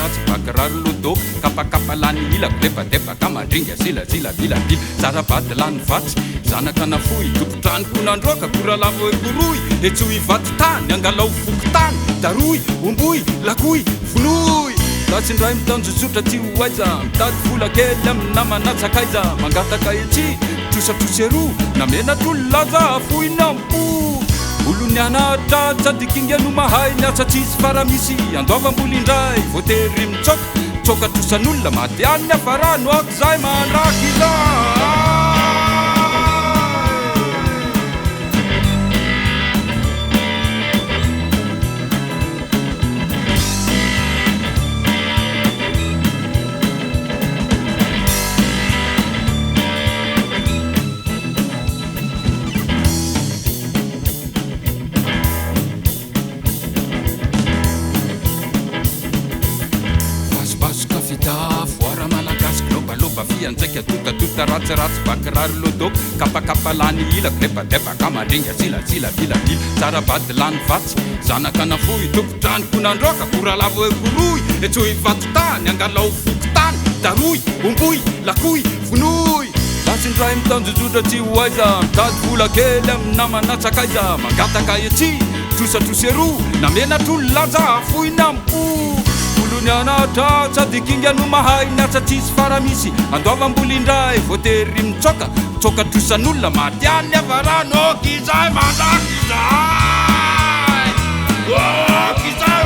ratsiratsy bakiraro lodo kapakapa lany ilako debadebaka mandringa zilazilavilavila sarabady lany vatsy zanaka nafoy topotranoko nandroaka koralavo ekoroy etso ivaty tany angalao fokotany daroy omboy lakoy vonoy latsindray mitanjojotra ty hoaiza mitady vola kely aminamanatsakaiza mangataka etsy trosatroseroa namenatrololaza foinampo olony anatra tsadikingano mahay niatsa tsisy faramisy andoavamboly indray voatery mitsoka tsoka trosan'olona maty any afarano ako zay mandraky za voara malagasy lobaloba fianjaika totatota ratsiratsy bakirary lodo kapakapa lany ilako debadebaka mandringa zilazilavilavila sarabady lany vatsy zanaka nafoy topotranoko nandroaka koralavo ekoroy etso ivaty tany angalao fokotany daroy omboy lakoy vonoy latsindray mitanjojotra tsy hoaiza mitady vola kely aminamanatsakaiza mangataka etsy trosatroseroa namenatrololaza foinampo olony anatra tsadikingano mahay niatsa tsisy faramisy andoavamboly indray voatery mitsoka tsoka trosan'olona maty any avarano kizay mandraky zay kizay